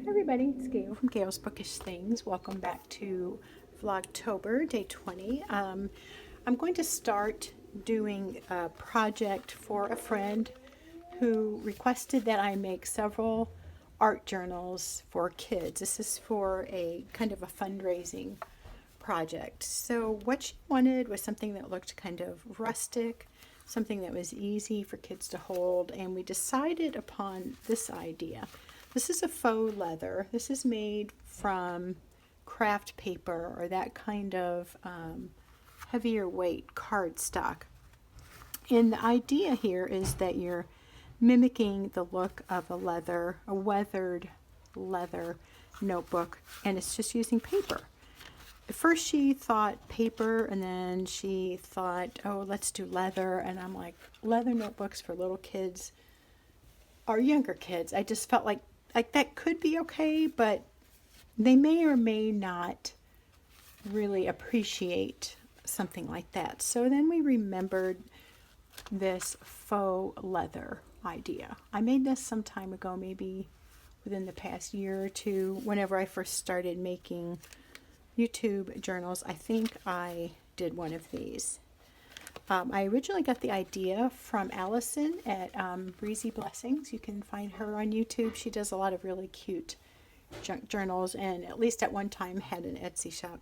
Everybody, it's Gail from Gail's Bookish Things. Welcome back to Vlogtober, day 20. I'm going to start doing a project for a friend who requested that I make several art journals for kids. This is for a kind of a fundraising project. So what she wanted was something that looked kind of rustic, something that was easy for kids to hold, and we decided upon this idea. This is a faux leather. This is made from craft paper or that kind of heavier weight cardstock. And the idea here is that you're mimicking the look of a weathered leather notebook, and it's just using paper. At first she thought paper, and then she thought, oh, let's do leather. And I'm like, leather notebooks for little kids or younger kids. I just felt like that could be okay, but they may or may not really appreciate something like that. So then we remembered this faux leather idea. I made this some time ago, maybe within the past year or two, whenever I first started making YouTube journals. I think I did one of these. I originally got the idea from Allison at Breezy Blessings. You can find her on YouTube. She does a lot of really cute junk journals, and at least at one time had an Etsy shop.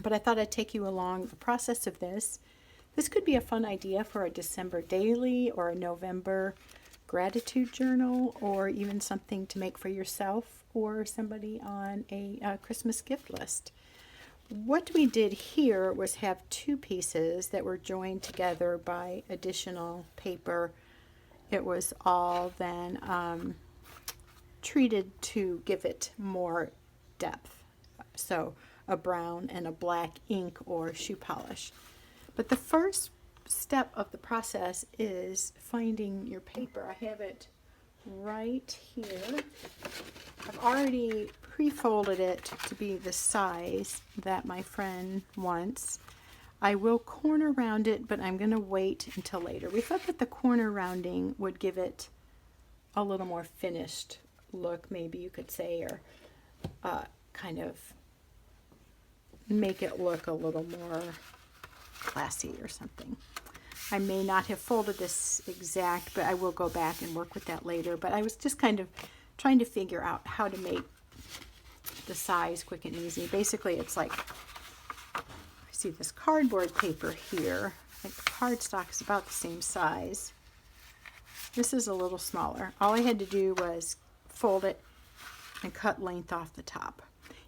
But I thought I'd take you along the process of this. This could be a fun idea for a December daily or a November gratitude journal, or even something to make for yourself or somebody on a Christmas gift list. What we did here was have two pieces that were joined together by additional paper. It was all then treated to give it more depth. So a brown and a black ink or shoe polish. But the first step of the process is finding your paper. I have it right here. I've already pre-folded it to be the size that my friend wants. I will corner round it, but I'm going to wait until later. We thought that the corner rounding would give it a little more finished look, maybe you could say, or kind of make it look a little more classy or something. I may not have folded this exact, but I will go back and work with that later. But I was just kind of trying to figure out how to make the size quick and easy. Basically, it's like, I see this cardboard paper here. I think the cardstock is about the same size. This is a little smaller. All I had to do was fold it and cut length off the top.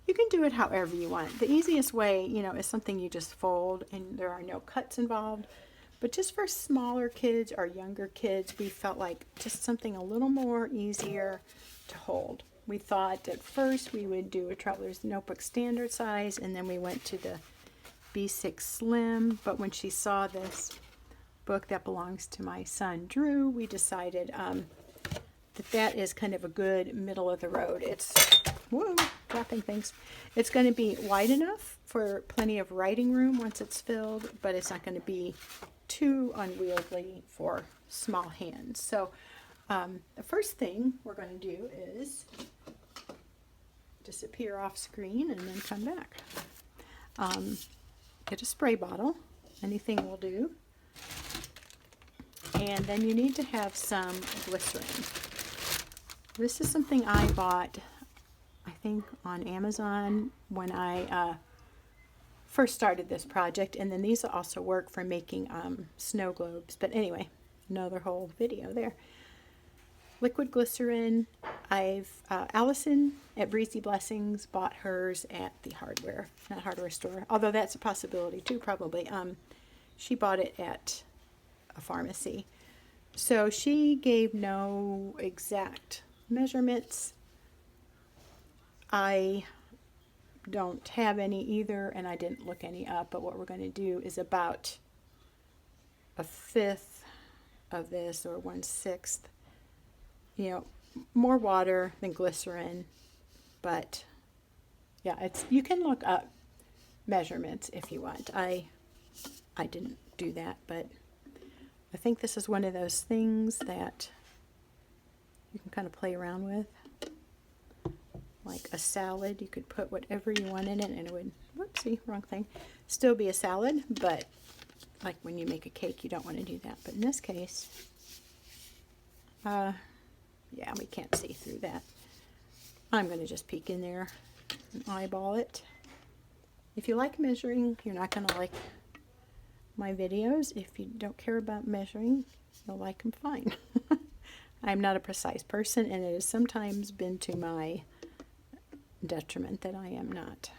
You can do it however you want. The easiest way, is something you just fold and there are no cuts involved. But just for smaller kids or younger kids, we felt like just something a little more easier to hold. We thought at first we would do a Traveler's Notebook standard size, and then we went to the B6 Slim. But when she saw this book that belongs to my son Drew, we decided that is kind of a good middle of the road. It's, whoa, dropping things. It's going to be wide enough for plenty of writing room once it's filled, but it's not going to be too unwieldy for small hands. So the first thing we're going to do is disappear off screen and then come back. Get a spray bottle. Anything will do. And then you need to have some glycerin. This is something I bought, I think, on Amazon when I first started this project, and then these also work for making snow globes. But anyway, another whole video there. Liquid glycerin. Allison at Breezy Blessings bought hers at the hardware store, although that's a possibility too, probably. She bought it at a pharmacy. So she gave no exact measurements. I don't have any either, and I didn't look any up, but what we're going to do is about a fifth of this, or 1/6, more water than glycerin. But yeah, you can look up measurements if you want. I didn't do that, but I think this is one of those things that you can kind of play around with. like a salad. You could put whatever you want in it and it would, whoopsie, wrong thing, still be a salad, but like when you make a cake, you don't want to do that. But in this case, yeah, we can't see through that. I'm going to just peek in there and eyeball it. If you like measuring, you're not going to like my videos. If you don't care about measuring, you'll like them fine. I'm not a precise person, and it has sometimes been to my detriment that I am not.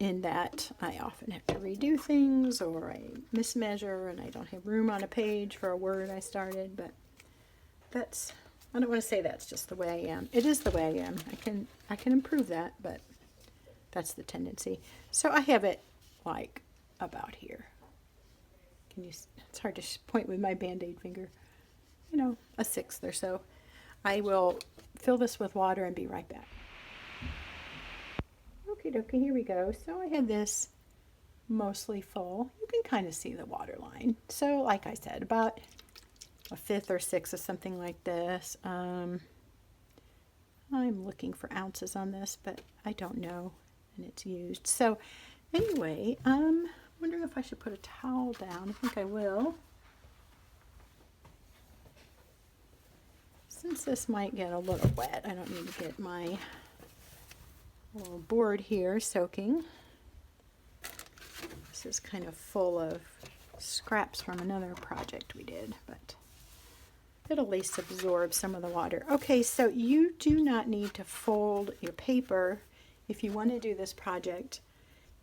In that I often have to redo things, or I mismeasure and I don't have room on a page for a word I started, but that's, I don't want to say that's just the way I am. It is the way I am. I can improve that, but that's the tendency. So I have it like about here. Can you, it's hard to point with my Band-Aid finger. You know, a sixth or so. I will fill this with water and be right back. Okay, here we go. So I have this mostly full. You can kind of see the water line. So like I said, about a fifth or sixth of something like this. I'm looking for ounces on this, but I don't know, and it's used. So anyway, I'm wondering if I should put a towel down. I think I will. Since this might get a little wet, I don't need to get my little board here soaking. This is kind of full of scraps from another project we did, but it'll at least absorb some of the water. Okay, so you do not need to fold your paper if you want to do this project.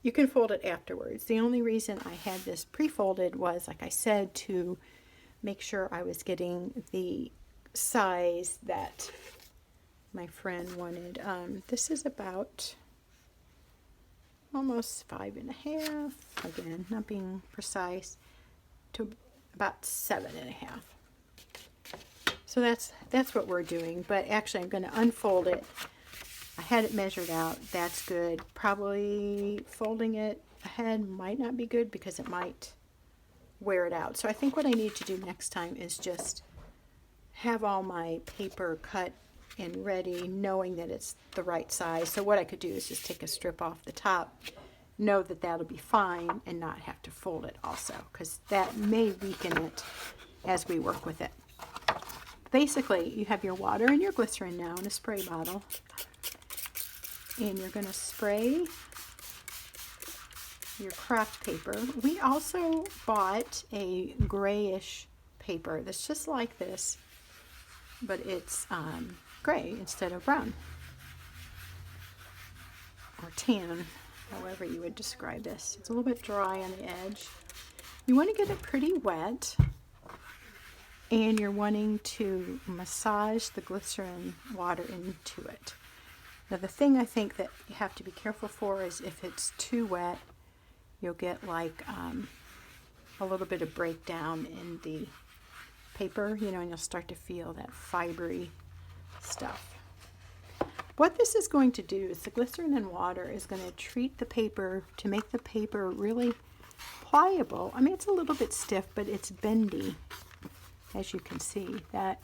You can fold it afterwards. The only reason I had this pre-folded was, like I said, to make sure I was getting the size that my friend wanted. This is about almost 5.5, again, not being precise, to about 7.5. So that's what we're doing, but actually I'm going to unfold it. I had it measured out. That's good. Probably folding it ahead might not be good because it might wear it out. So I think what I need to do next time is just have all my paper cut and ready, knowing that it's the right size. So what I could do is just take a strip off the top, know that that'll be fine, and not have to fold it also, because that may weaken it as we work with it. Basically, you have your water and your glycerin now in a spray bottle, and you're going to spray your craft paper. We also bought a grayish paper that's just like this, but it's gray instead of brown or tan, however you would describe this. It's a little bit dry on the edge. You want to get it pretty wet, and you're wanting to massage the glycerin water into it. Now the thing I think that you have to be careful for is if it's too wet, you'll get like a little bit of breakdown in the paper, you know, and you'll start to feel that fibery stuff. What this is going to do is the glycerin and water is going to treat the paper to make the paper really pliable. I mean, it's a little bit stiff, but it's bendy. As you can see, that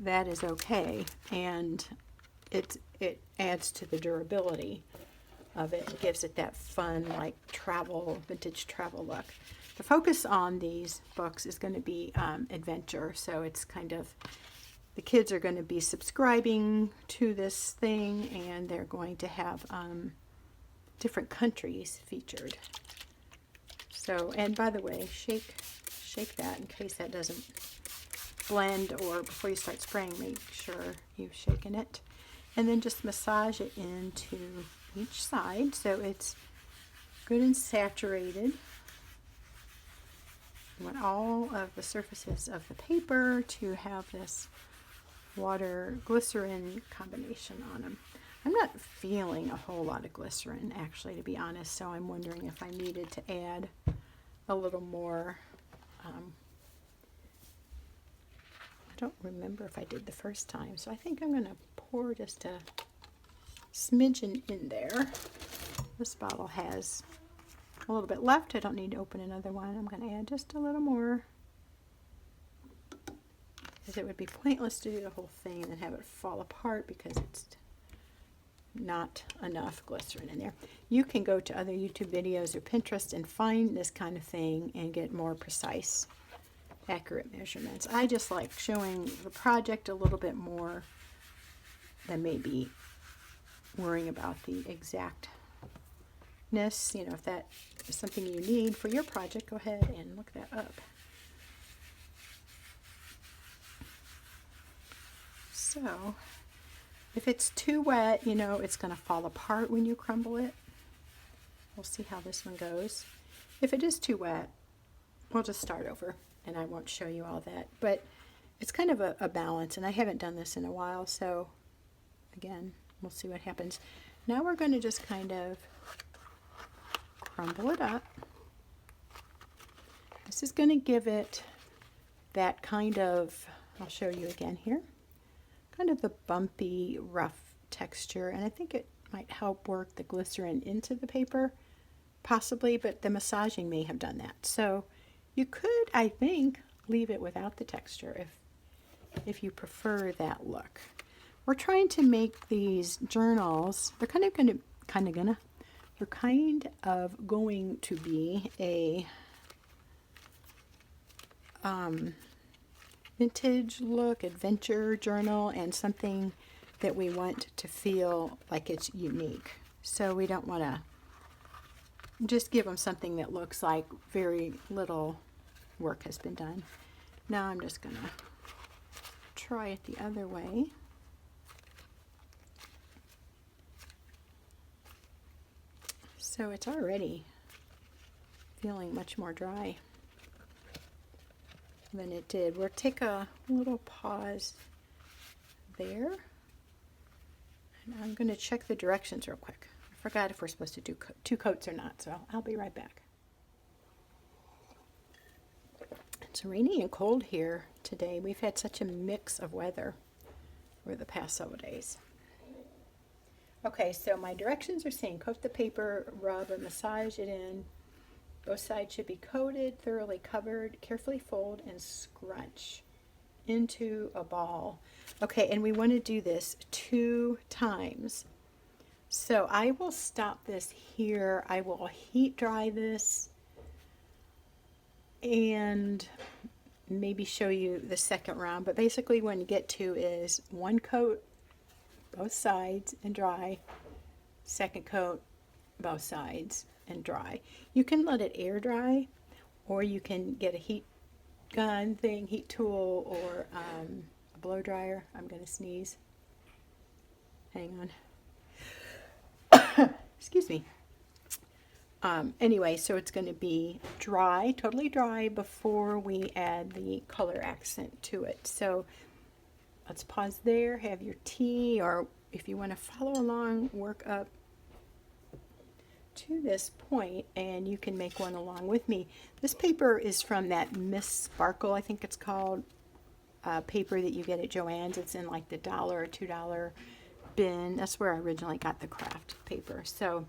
is okay, and it adds to the durability of it. It gives it that fun, like vintage travel look. The focus on these books is going to be adventure, so it's kind of, the kids are going to be subscribing to this thing, and they're going to have different countries featured. So, and by the way, shake that in case that doesn't blend, or before you start spraying, make sure you've shaken it. And then just massage it into each side so it's good and saturated. You want all of the surfaces of the paper to have this water glycerin combination on them. I'm not feeling a whole lot of glycerin, actually, to be honest, so I'm wondering if I needed to add a little more. I don't remember if I did the first time, so I think I'm going to pour just a smidgen in there. This bottle has a little bit left. I don't need to open another one. I'm going to add just a little more. because it would be pointless to do the whole thing and have it fall apart because it's not enough glycerin in there. You can go to other YouTube videos or Pinterest and find this kind of thing and get more precise, accurate measurements. I just like showing the project a little bit more than maybe worrying about the exactness. You know, if that is something you need for your project, go ahead and look that up. So, if it's too wet, you know, it's going to fall apart when you crumble it. We'll see how this one goes. If it is too wet, we'll just start over and I won't show you all that. But it's kind of a balance, and I haven't done this in a while, so again, we'll see what happens. Now we're going to just kind of crumble it up. This is going to give it that kind of, I'll show you again here, kind of the bumpy, rough texture, and I think it might help work the glycerin into the paper, possibly, but the massaging may have done that. So you could, I think, leave it without the texture if you prefer that look. We're trying to make these journals, they're kind of going to be a vintage look, adventure journal, and something that we want to feel like it's unique. So we don't want to just give them something that looks like very little work has been done. Now I'm just going to try it the other way. So it's already feeling much more dry than it did. We'll take a little pause there. And I'm going to check the directions real quick. I forgot if we're supposed to do two coats or not, so I'll be right back. It's rainy and cold here today. We've had such a mix of weather over the past several days. Okay, so my directions are saying coat the paper, rub or massage it in. Both sides should be coated, thoroughly covered, carefully fold and scrunch into a ball. Okay, and we want to do this 2 times. So I will stop this here. I will heat dry this and maybe show you the second round. But basically what you get to is 1 coat, both sides, and dry. Second coat, both sides, and dry. You can let it air dry, or you can get a heat gun thing, heat tool, or a blow dryer. I'm going to sneeze. Hang on. Excuse me. Anyway, so it's going to be dry, totally dry, before we add the color accent to it. So let's pause there, have your tea, or if you want to follow along, work up to this point, and you can make one along with me. This paper is from that Miss Sparkle, I think it's called, paper that you get at Joann's. It's in like the $1 or $2 bin. That's where I originally got the craft paper. So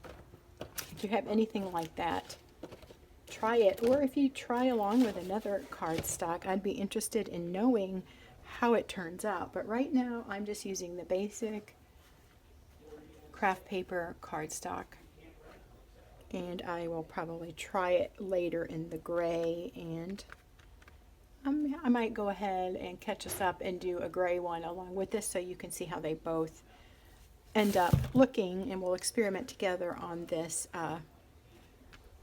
if you have anything like that, try it. Or if you try along with another cardstock, I'd be interested in knowing how it turns out. But right now I'm just using the basic craft paper cardstock, and I will probably try it later in the gray, and I might go ahead and catch us up and do a gray one along with this so you can see how they both end up looking, and we'll experiment together on this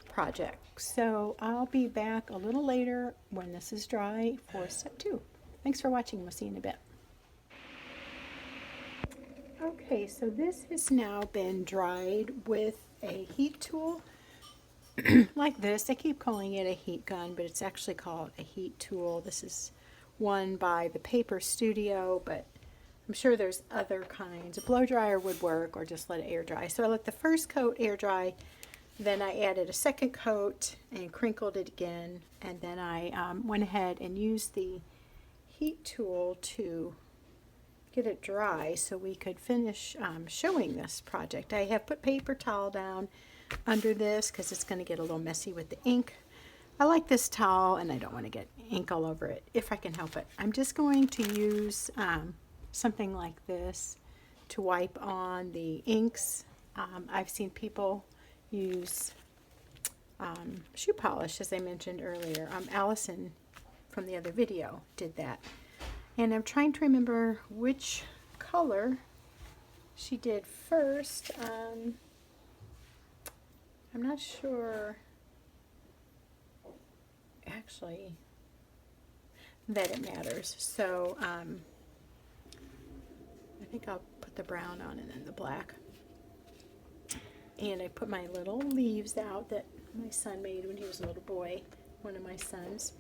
project. So I'll be back a little later when this is dry for step 2. Thanks for watching. We'll see you in a bit. Okay, so this has now been dried with a heat tool like this. They keep calling it a heat gun, but it's actually called a heat tool. This is one by the Paper Studio, but I'm sure there's other kinds. A blow dryer would work, or just let it air dry. So I let the first coat air dry, then I added a second coat and crinkled it again, and then I went ahead and used the heat tool to get it dry so we could finish showing this project. I have put paper towel down under this because it's going to get a little messy with the ink. I like this towel and I don't want to get ink all over it if I can help it. I'm just going to use something like this to wipe on the inks. I've seen people use shoe polish, as I mentioned earlier. Allison from the other video did that. And I'm trying to remember which color she did first. I'm not sure actually that it matters. So I think I'll put the brown on and then the black. And I put my little leaves out that my son made when he was a little boy, one of my sons.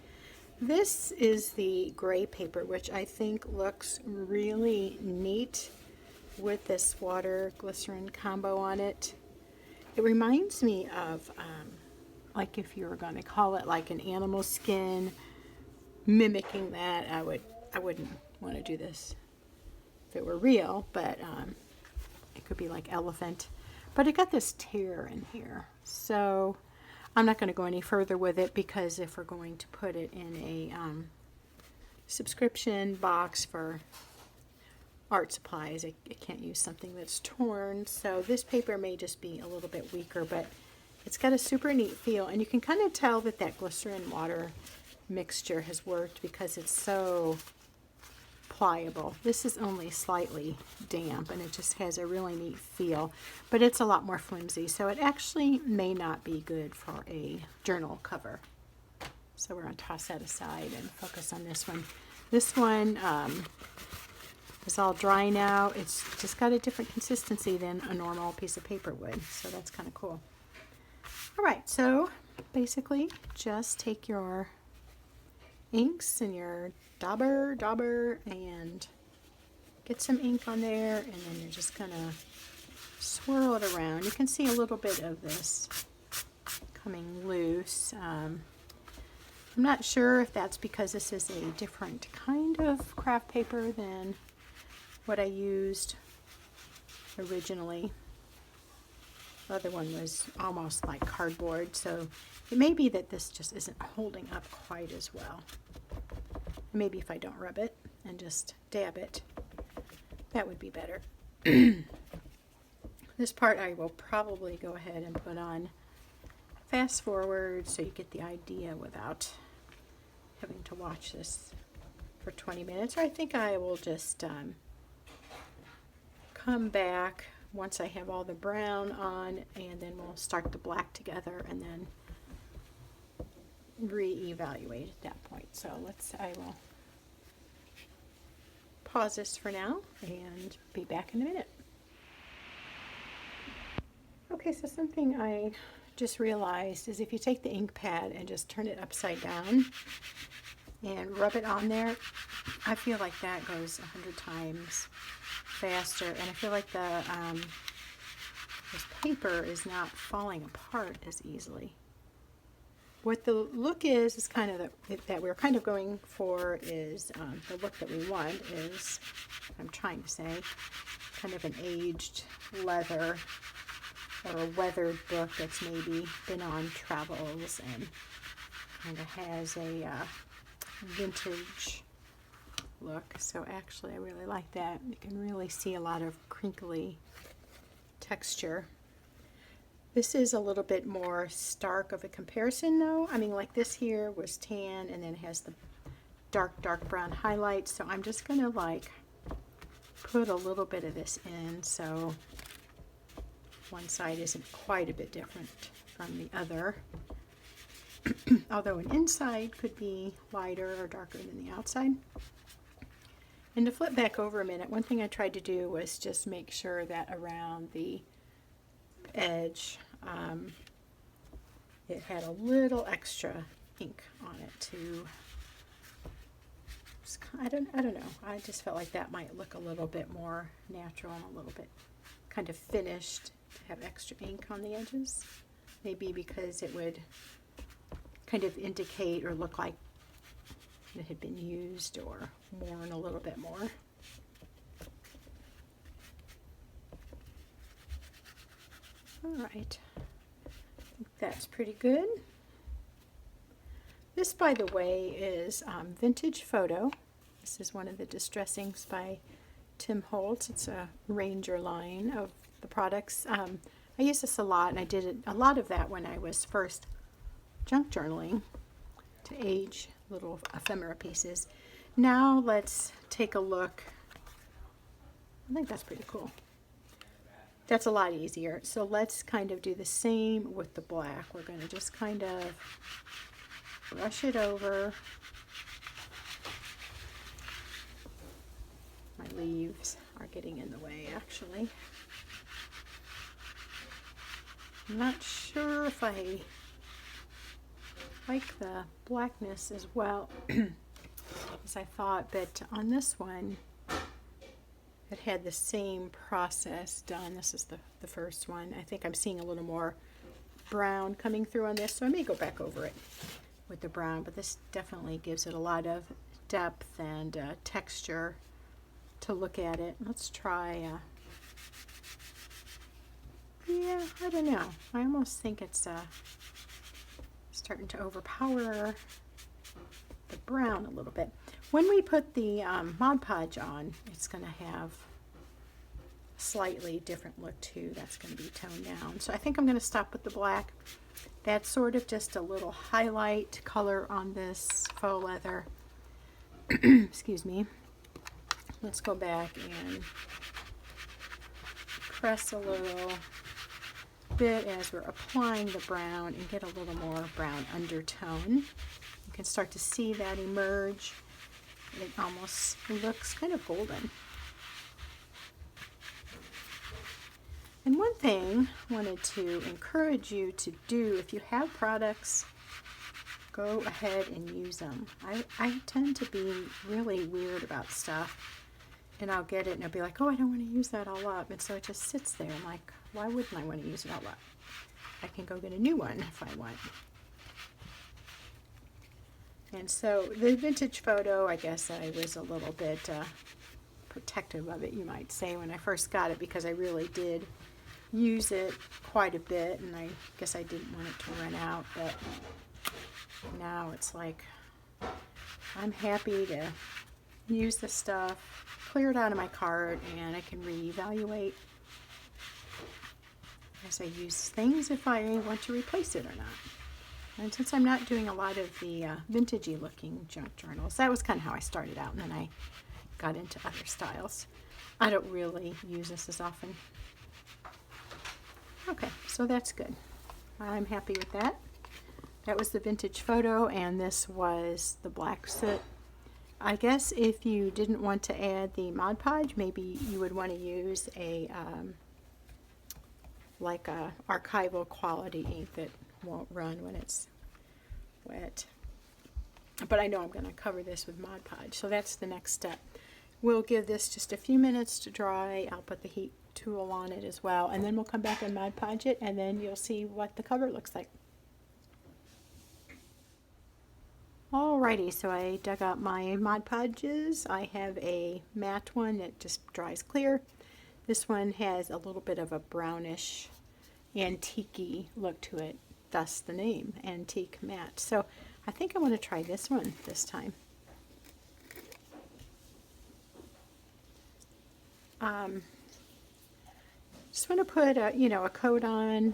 This is the gray paper, which I think looks really neat with this water glycerin combo on it. It reminds me of, like if you were going to call it like an animal skin, mimicking that. I wouldn't want to do this if it were real, but it could be like elephant. But it got this tear in here, so I'm not going to go any further with it, because if we're going to put it in a subscription box for art supplies, I can't use something that's torn. So this paper may just be a little bit weaker, but it's got a super neat feel, and you can kind of tell that that glycerin water mixture has worked because it's so pliable. This is only slightly damp and it just has a really neat feel, but it's a lot more flimsy, so it actually may not be good for a journal cover. So we're going to toss that aside and focus on this one. This one is all dry now. It's just got a different consistency than a normal piece of paper would, so that's kind of cool. All right, so basically just take your inks and your dauber and get some ink on there, and then you're just gonna swirl it around. You can see a little bit of this coming loose. I'm not sure if that's because this is a different kind of craft paper than what I used originally. The other one was almost like cardboard, so it may be that this just isn't holding up quite as well. Maybe if I don't rub it and just dab it, that would be better. This part I will probably go ahead and put on fast forward so you get the idea without having to watch this for 20 minutes. Or I think I will just come back once I have all the brown on, and then we'll start the black together and then reevaluate at that point. So I will pause this for now and be back in a minute. Okay, so something I just realized is if you take the ink pad and just turn it upside down and rub it on there, I feel like that goes 100 times faster, and I feel like this paper is not falling apart as easily. What the look is kind of that we're kind of going for is the look that we want is, I'm trying to say, kind of an aged leather or a weathered book that's maybe been on travels and kind of has a vintage look. So actually I really like that. You can really see a lot of crinkly texture. This is a little bit more stark of a comparison though. I mean, like this here was tan and then it has the dark brown highlights. So I'm just gonna like put a little bit of this in so one side isn't quite a bit different from the other. Although an inside could be lighter or darker than the outside. And to flip back over a minute, one thing I tried to do was just make sure that around the edge it had a little extra ink on it to, I don't know, I just felt like that might look a little bit more natural and a little bit kind of finished to have extra ink on the edges. Maybe because it would kind of indicate or look like it had been used or worn a little bit more. All right, I think that's pretty good. This, by the way, is Vintage Photo. This is one of the distressings by Tim Holtz. It's a Ranger line of the products. I use this a lot, and I did a lot of that when I was first junk journaling to age little ephemera pieces. Now let's take a look. I think that's pretty cool. That's a lot easier. So let's kind of do the same with the black. We're going to just kind of brush it over. My leaves are getting in the way, actually. I'm not sure if I like the blackness as well as I thought, but on this one it had the same process done. This is the first one. I think I'm seeing a little more brown coming through on this, so I may go back over it with the brown, but this definitely gives it a lot of depth and texture to look at it. Let's try yeah, I don't know. I almost think it's starting to overpower the brown a little bit. When we put the Mod Podge on, it's going to have a slightly different look too. That's going to be toned down. So I think I'm going to stop with the black. That's sort of just a little highlight color on this faux leather. Excuse me. Let's go back and press a little bit as we're applying the brown and get a little more brown undertone. You can start to see that emerge. It almost looks kind of golden. And one thing I wanted to encourage you to do, if you have products, go ahead and use them. I tend to be really weird about stuff, and I'll get it and I'll be like, oh, I don't want to use that all up, and so it just sits there. I'm like, why wouldn't I want to use it all up? I can go get a new one if I want. And so the Vintage Photo, I guess I was a little bit protective of it, you might say, when I first got it, because I really did use it quite a bit, and I guess I didn't want it to run out. But now it's like, I'm happy to use the stuff, clear it out of my cart, and I can reevaluate as I use things if I want to replace it or not. And since I'm not doing a lot of the vintagey looking junk journals, that was kind of how I started out, and then I got into other styles. I don't really use this as often. Okay, so that's good. I'm happy with that. That was the Vintage Photo, and this was the black soot. I guess if you didn't want to add the Mod Podge, maybe you would want to use a like a archival quality ink that won't run when it's wet. But I know I'm going to cover this with Mod Podge, so that's the next step. We'll give this just a few minutes to dry. I'll put the heat tool on it as well, and then we'll come back and Mod Podge it, and then you'll see what the cover looks like. Alrighty, so I dug out my Mod Podges. I have a matte one that just dries clear. This one has a little bit of a brownish antique-y look to it, thus the name, Antique Matte. So I think I want to try this one this time. Just want to put a coat on.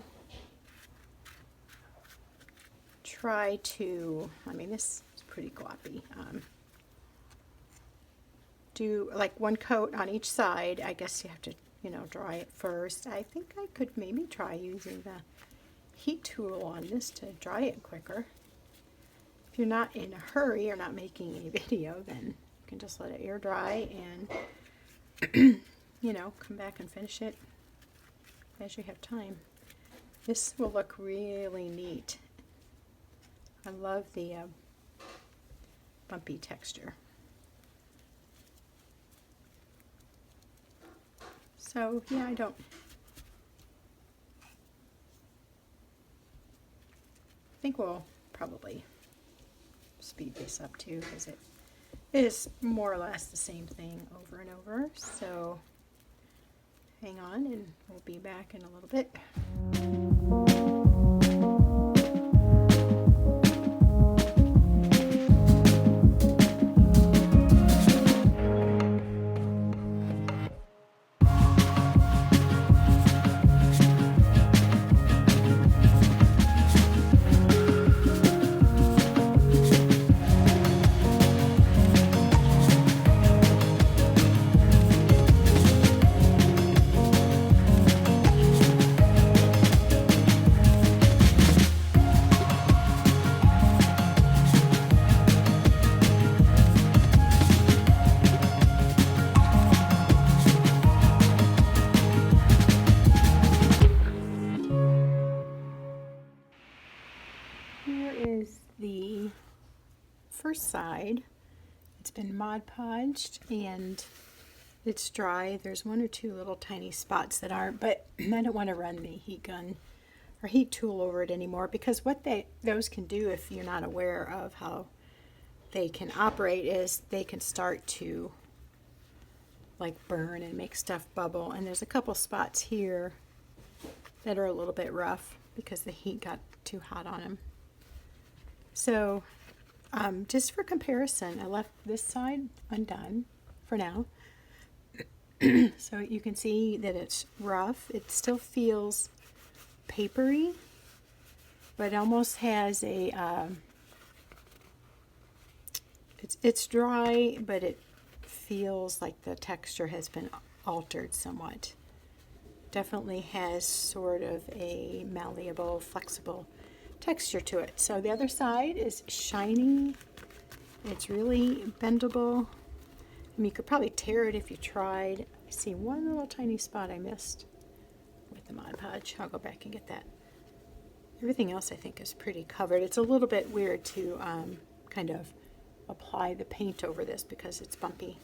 Try to, I mean, this is pretty gloppy. Do like one coat on each side. I guess you have to, dry it first. I think I could maybe try using the heat tool on this to dry it quicker. If you're not in a hurry or not making a video, then you can just let it air dry and, come back and finish it as you have time. This will look really neat. I love the bumpy texture. So yeah, I think we'll probably speed this up too, because it is more or less the same thing over and over. So hang on, and we'll be back in a little bit. first side, it's been Mod Podged and it's dry. There's one or two little tiny spots that aren't, but I don't want to run the heat gun or heat tool over it anymore, because what those can do, if you're not aware of how they can operate, is they can start to like burn and make stuff bubble. And there's a couple spots here that are a little bit rough because the heat got too hot on them. So just for comparison, I left this side undone for now. So you can see that it's rough. It still feels papery, but it almost has a it's dry, but it feels like the texture has been altered somewhat. Definitely has sort of a malleable, flexible texture to it. So the other side is shiny. It's really bendable. I mean, you could probably tear it if you tried. I see one little tiny spot I missed with the Mod Podge. I'll go back and get that. Everything else I think is pretty covered. It's a little bit weird to kind of apply the paint over this because it's bumpy,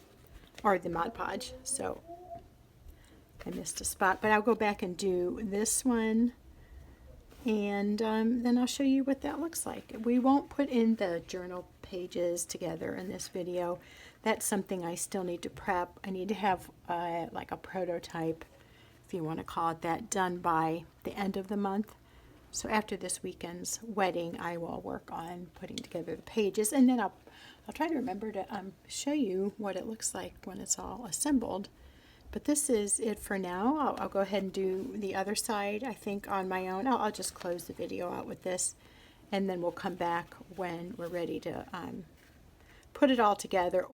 or the Mod Podge. So I missed a spot, but I'll go back and do this one, and then I'll show you what that looks like. We won't put in the journal pages together in this video. That's something I still need to prep. I need to have like a prototype, if you want to call it that, done by the end of the month. So after this weekend's wedding, I will work on putting together the pages, and then I'll try to remember to show you what it looks like when it's all assembled. But this is it for now. I'll go ahead and do the other side, I think, on my own. I'll just close the video out with this, and then we'll come back when we're ready to put it all together.